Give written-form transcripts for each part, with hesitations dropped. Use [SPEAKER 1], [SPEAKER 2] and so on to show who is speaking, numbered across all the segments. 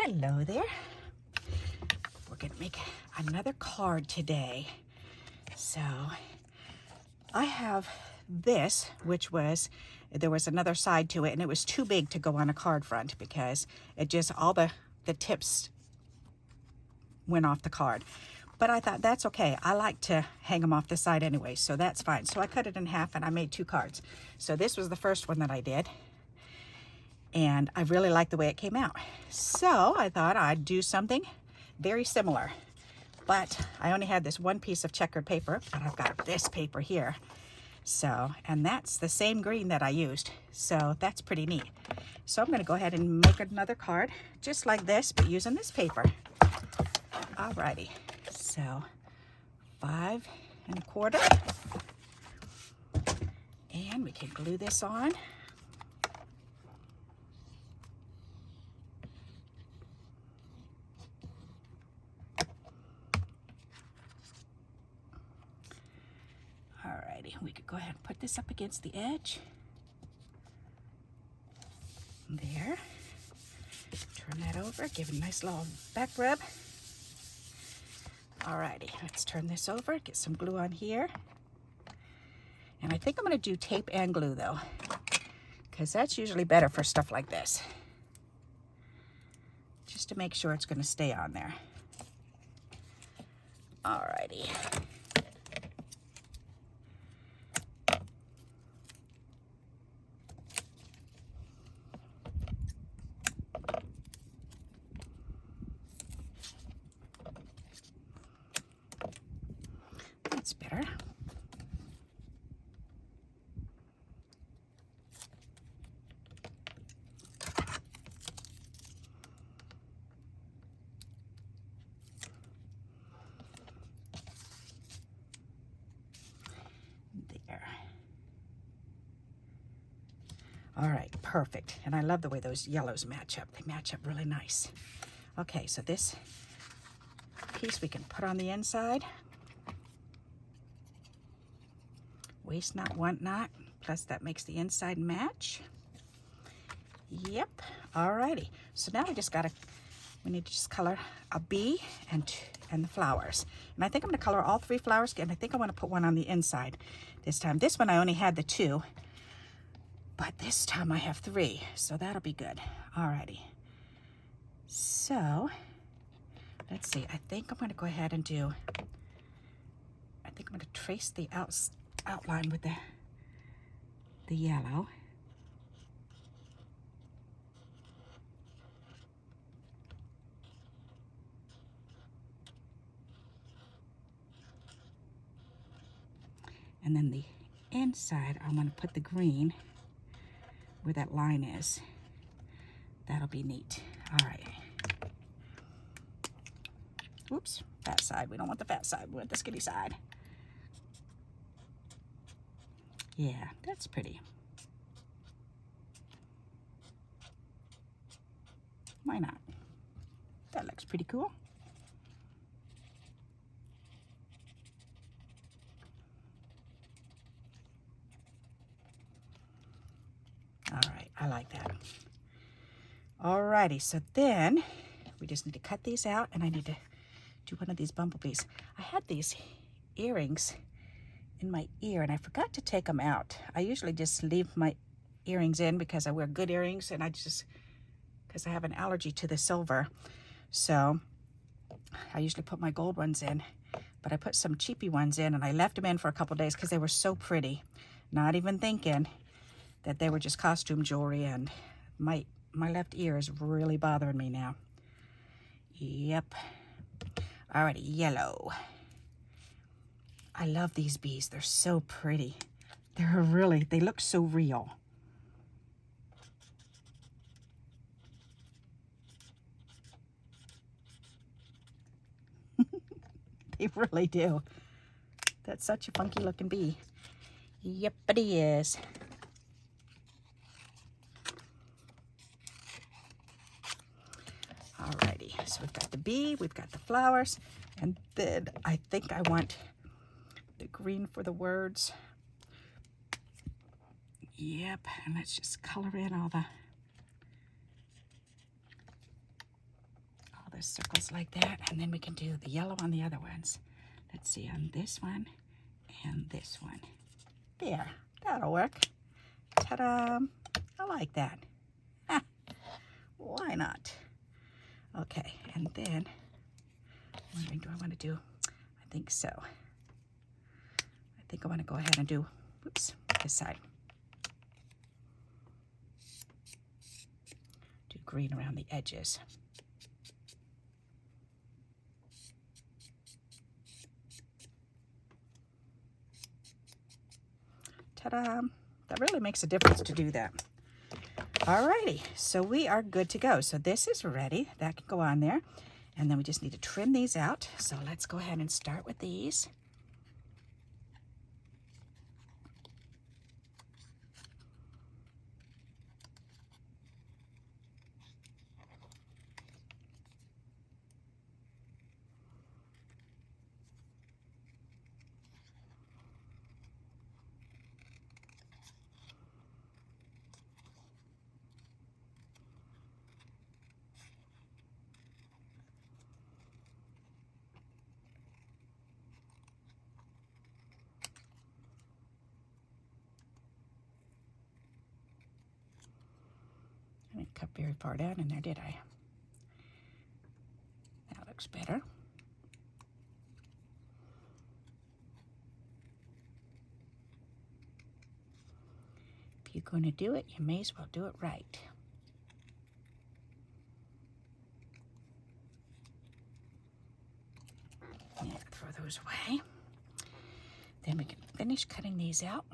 [SPEAKER 1] Hello there. We're going to make another card today. So I have this, which was, there was another side to it, and it was too big to go on a card front because it just, all the tips went off the card. But I thought that's okay. I like to hang them off the side anyway, so that's fine. So I cut it in half and I made 2 cards. So this was the first one that I did. And I really liked the way it came out. So I thought I'd do something very similar. But I only had this one piece of checkered paper, but I've got this paper here. So, and that's the same green that I used. So that's pretty neat. So I'm gonna go ahead and make another card just like this, but using this paper. Alrighty, so 5 1/4. And we can glue this on. Alrighty, we could go ahead and put this up against the edge. There. Turn that over, give it a nice little back rub. Alrighty, let's turn this over, get some glue on here. And I think I'm gonna do tape and glue though, because that's usually better for stuff like this. Just to make sure it's gonna stay on there. Alrighty. That's better. There. All right, perfect. And I love the way those yellows match up. They match up really nice. Okay, so this piece we can put on the inside. Waste not, want not, plus that makes the inside match. Yep, alrighty. So now we need to just color a bee and the flowers. And I think I'm gonna color all 3 flowers, and I think I wanna put one on the inside this time. This one I only had the 2, but this time I have 3, so that'll be good. Alrighty. So, let's see, I think I'm gonna go ahead and I think I'm gonna trace the outline with the yellow. And then the inside, I'm gonna put the green where that line is. That'll be neat. All right. Oops, fat side. We don't want the fat side, we want the skinny side. Yeah, that's pretty. Why not? That looks pretty cool. All right, I like that. Alrighty, so then we just need to cut these out, and I need to do one of these bumblebees. I had these earrings in my ear and I forgot to take them out. I usually just leave my earrings in because I wear good earrings, and because I have an allergy to the silver. So I usually put my gold ones in, but I put some cheapy ones in, and I left them in for a couple days because they were so pretty, not even thinking that they were just costume jewelry, and my left ear is really bothering me now. Yep. Alrighty, yellow. I love these bees. They're so pretty. They look so real. They really do. That's such a funky looking bee. Yep, it is. Alrighty, so we've got the bee, we've got the flowers, and then I think I want the green for the words. Yep, and let's just color in all the the circles like that, and then we can do the yellow on the other ones. Let's see, on this one and this one. There, that'll work. Ta-da! I like that. Ah, why not? Okay, and then, what do I want to do? I think so. I think I want to go ahead and do, oops, this side. Do green around the edges. Ta-da! That really makes a difference to do that. Alrighty, so we are good to go. So this is ready. That can go on there. And then we just need to trim these out. So let's go ahead and start with these. I didn't cut very far down in there, did I? That looks better. If you're going to do it, you may as well do it right. Yeah, throw those away. Then we can finish cutting these out.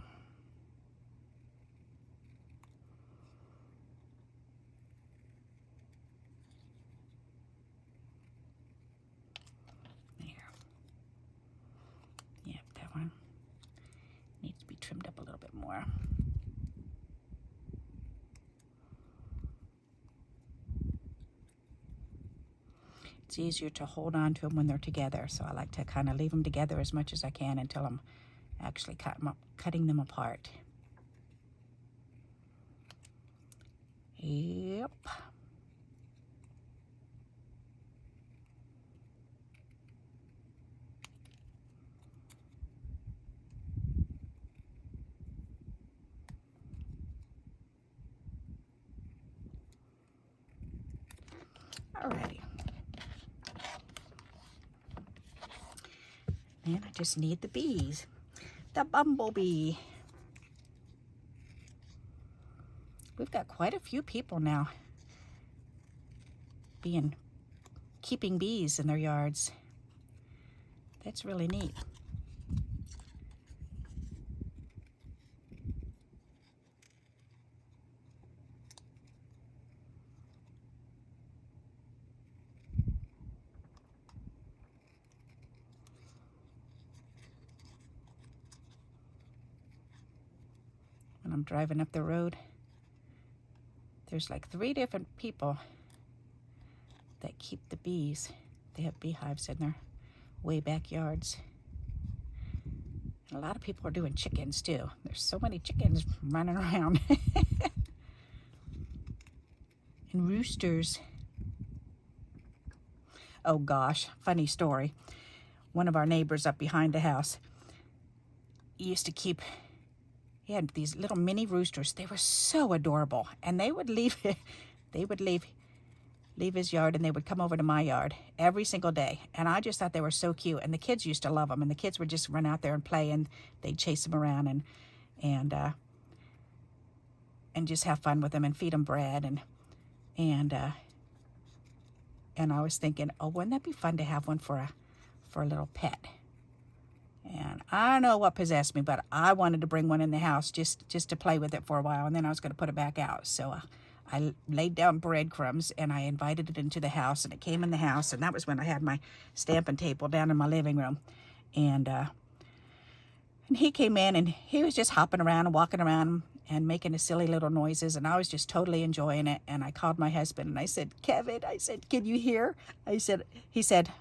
[SPEAKER 1] Trimmed up a little bit more. It's easier to hold on to them when they're together, so I like to kind of leave them together as much as I can until I'm actually cutting them apart. Yep. Alrighty. And I just need the bees. The bumblebee. We've got quite a few people now keeping bees in their yards. That's really neat. When I'm driving up the road, there's like 3 different people that keep the bees. They have beehives in their way backyards. And a lot of people are doing chickens too. There's so many chickens running around. And roosters. Oh gosh, funny story. One of our neighbors up behind the house used to keep, he had these little mini roosters. They were so adorable. And they would leave his yard and they would come over to my yard every single day. And I just thought they were so cute. And the kids used to love them. And the kids would just run out there and play and they'd chase them around and just have fun with them and feed them bread. And I was thinking, oh, wouldn't that be fun to have one for a little pet? And I don't know what possessed me, but I wanted to bring one in the house just to play with it for a while, and then I was going to put it back out. So I laid down breadcrumbs, and I invited it into the house, and it came in the house, and that was when I had my stamping table down in my living room. And he came in, and he was just hopping around and walking around and making his silly little noises, and I was just totally enjoying it. And I called my husband, and I said, Kevin, I said, can you hear? He said,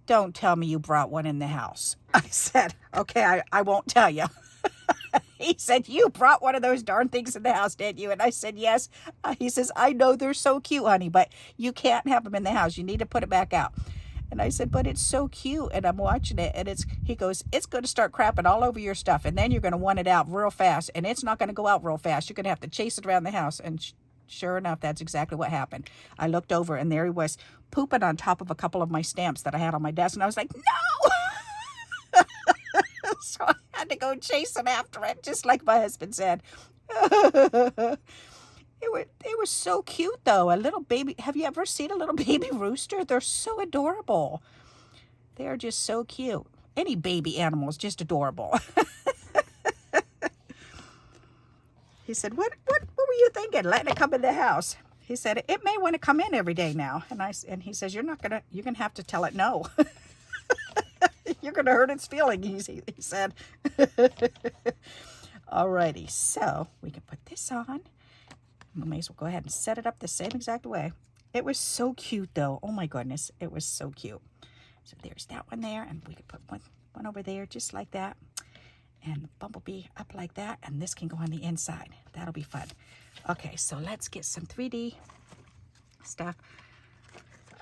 [SPEAKER 1] don't tell me you brought one in the house. I said, okay, I won't tell you. He said, you brought one of those darn things in the house, didn't you? And I said, yes. He says, I know they're so cute, honey, but you can't have them in the house. You need to put it back out. And I said, but it's so cute. And I'm watching it, and he goes, it's going to start crapping all over your stuff. And then you're going to want it out real fast. And it's not going to go out real fast. You're going to have to chase it around the house. And sure enough, that's exactly what happened. I looked over, and there he was pooping on top of a couple of my stamps that I had on my desk. And I was like, no! So I had to go chase him after it, just like my husband said. It was so cute, though. A little baby. Have you ever seen a little baby rooster? They're so adorable. They're just so cute. Any baby animal is just adorable. He said, what were you thinking, letting it come in the house? He said, it may want to come in every day now. And he says, you're going to have to tell it no. You're going to hurt its feelings, he said. Alrighty, so we can put this on. We may as well go ahead and set it up the same exact way. It was so cute, though. Oh, my goodness. It was so cute. So there's that one there, and we could put one over there just like that. And the bumblebee up like that, and this can go on the inside. That'll be fun. Okay, so let's get some 3D stuff.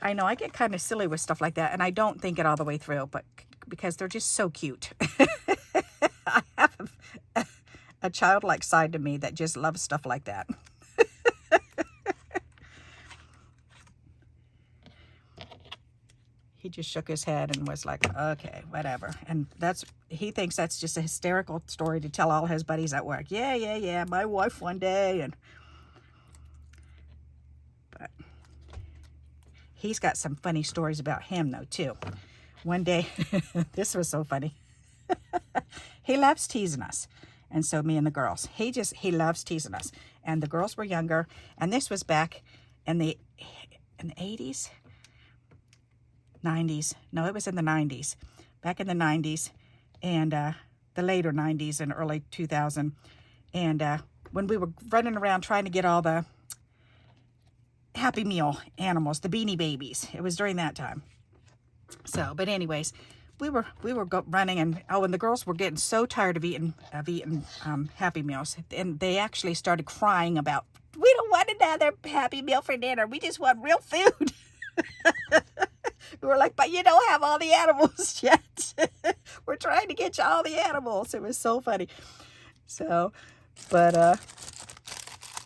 [SPEAKER 1] I know I get kind of silly with stuff like that, and I don't think it all the way through, but because they're just so cute. I have a childlike side to me that just loves stuff like that. He just shook his head and was like, okay, whatever. And he thinks that's just a hysterical story to tell all his buddies at work. Yeah, my wife one day. But he's got some funny stories about him, though, too. One day, this was so funny. He loves teasing us. And so me and the girls, he loves teasing us. And the girls were younger. And this was back in the 80s. 90s. No, it was in the 90s. Back in the 90s and the later 90s and early 2000. And when we were running around trying to get all the Happy Meal animals, the Beanie Babies. It was during that time. So, but anyways, we were running, and the girls were getting so tired of eating Happy Meals, and they actually started crying about, we don't want another Happy Meal for dinner. We just want real food. We were like, but you don't have all the animals yet. We're trying to get you all the animals. It was so funny. So, but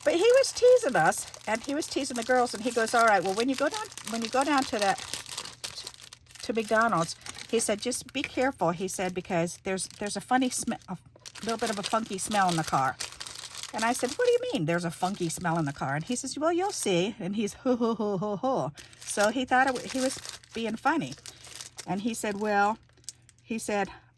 [SPEAKER 1] he was teasing us, and he was teasing the girls, and he goes, all right, well, when you go down to McDonald's, he said, just be careful, he said, because there's a funny smell, a little bit of a funky smell in the car. And I said, what do you mean there's a funky smell in the car? And he says, well, you'll see. And he's ho, ho, ho, ho, ho. So he thought he was being funny. And he said,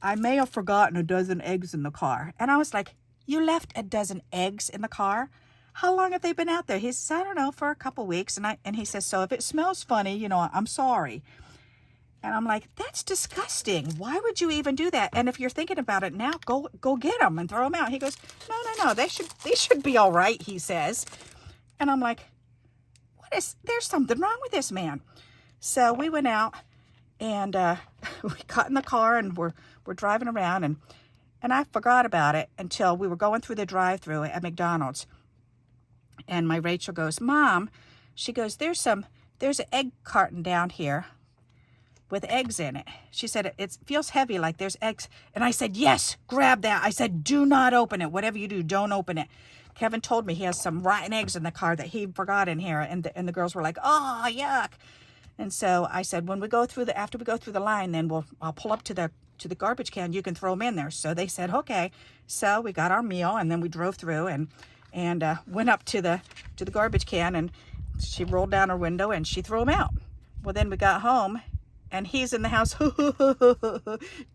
[SPEAKER 1] I may have forgotten a dozen eggs in the car. And I was like, you left a dozen eggs in the car? How long have they been out there? He says, I don't know, for a couple weeks. And he says, so if it smells funny, I'm sorry. And I'm like, that's disgusting. Why would you even do that? And if you're thinking about it now, go get them and throw them out. He goes, no, they should be all right, he says. And I'm like, there's something wrong with this man. So we went out, and we got in the car, and we're driving around, and I forgot about it until we were going through the drive-thru at McDonald's. And my Rachel goes, Mom, she goes, there's an egg carton down here with eggs in it. She said, it feels heavy, like there's eggs. And I said, yes, grab that. I said, do not open it. Whatever you do, don't open it. Kevin told me he has some rotten eggs in the car that he forgot in here. And the girls were like, oh, yuck. And so I said, after we go through the line, then I'll pull up to the garbage can. You can throw them in there. So they said, okay. So we got our meal, and then we drove through and went up to the garbage can, and she rolled down her window and she threw them out. Well, then we got home, and he's in the house.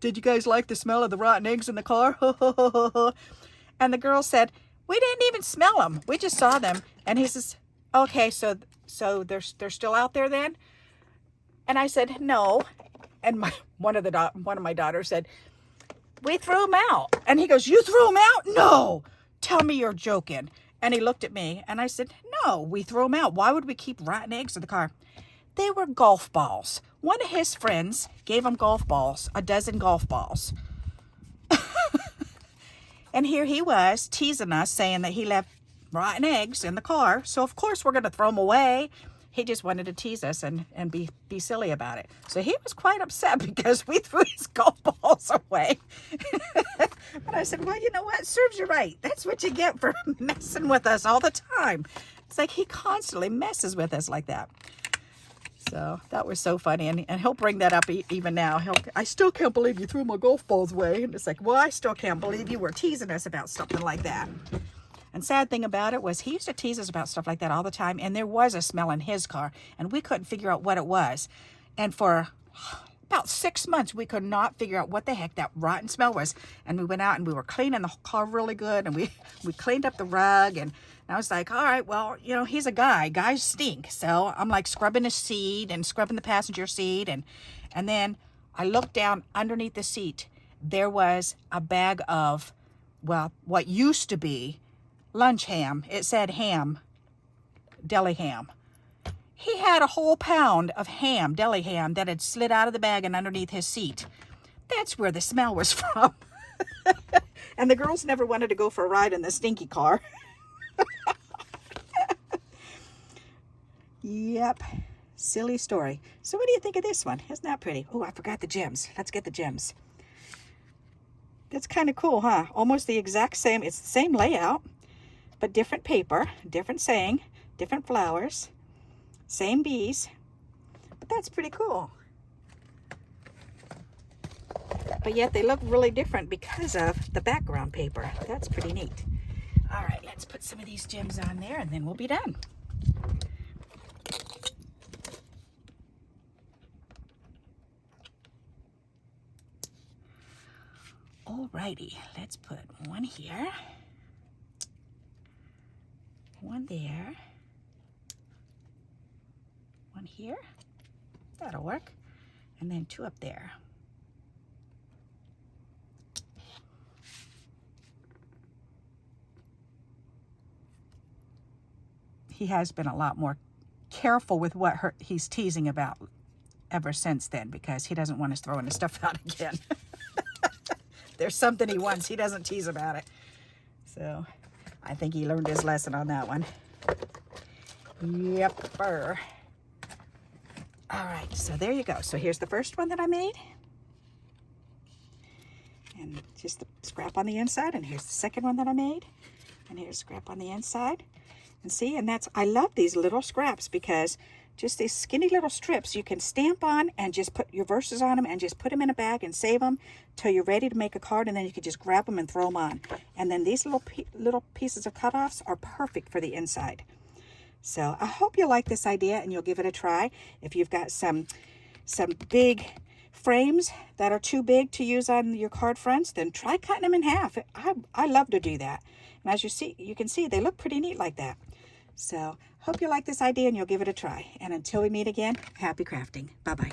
[SPEAKER 1] Did you guys like the smell of the rotten eggs in the car? And the girl said, we didn't even smell them. We just saw them. And he says, okay, so they're still out there then? And I said, no. And one of my daughters said, we threw them out. And he goes, you threw them out? No. Tell me you're joking. And he looked at me, and I said, no, we threw them out. Why would we keep rotten eggs in the car? They were golf balls. One of his friends gave him golf balls, a dozen golf balls. And here he was teasing us, saying that he left rotten eggs in the car. So of course we're going to throw them away. He just wanted to tease us and be silly about it. So he was quite upset because we threw his golf balls away. But I said, well, you know what? Serves you right. That's what you get for messing with us all the time. It's like he constantly messes with us like that. So that was so funny. And he'll bring that up even now. I still can't believe you threw my golf balls away. And it's like, well, I still can't believe you were teasing us about something like that. And sad thing about it was he used to tease us about stuff like that all the time. And there was a smell in his car. And we couldn't figure out what it was. And for about 6 months, we could not figure out what the heck that rotten smell was. And we went out and we were cleaning the car really good. And we cleaned up the rug. And I was like, all right, well, you know, he's a guy. Guys stink. So I'm like scrubbing his seat and scrubbing the passenger seat. And then I looked down underneath the seat. There was a bag of, well, what used to be lunch ham. It said ham, deli ham. He had a whole pound of ham, deli ham, that had slid out of the bag and underneath his seat. That's where the smell was from. And the girls never wanted to go for a ride in the stinky car. Yep. Silly story. So what do you think of this one? Isn't that pretty? Oh, I forgot the gems. Let's get the gems. That's kind of cool, huh? Almost the exact same. It's the same layout, but different paper, different saying, different flowers, same bees. But that's pretty cool. But yet they look really different because of the background paper. That's pretty neat. All right, let's put some of these gems on there and then we'll be done. Alrighty, let's put one here, one there, one here, that'll work, and then 2 up there. He has been a lot more careful with what he's teasing about ever since then, because he doesn't want us throwing his stuff out again. There's something he wants, he doesn't tease about it. So I think he learned his lesson on that one. Yepper. All right, so there you go. So here's the first one that I made. And just the scrap on the inside. And here's the second one that I made. And here's scrap on the inside. And see, and that's, I love these little scraps because just these skinny little strips you can stamp on and just put your verses on them and just put them in a bag and save them till you're ready to make a card, and then you can just grab them and throw them on. And then these little pieces of cutoffs are perfect for the inside. So I hope you like this idea and you'll give it a try. If you've got some big frames that are too big to use on your card fronts, then try cutting them in half. I love to do that. And as you can see, they look pretty neat like that. So hope you like this idea and you'll give it a try. And until we meet again, happy crafting. Bye-bye.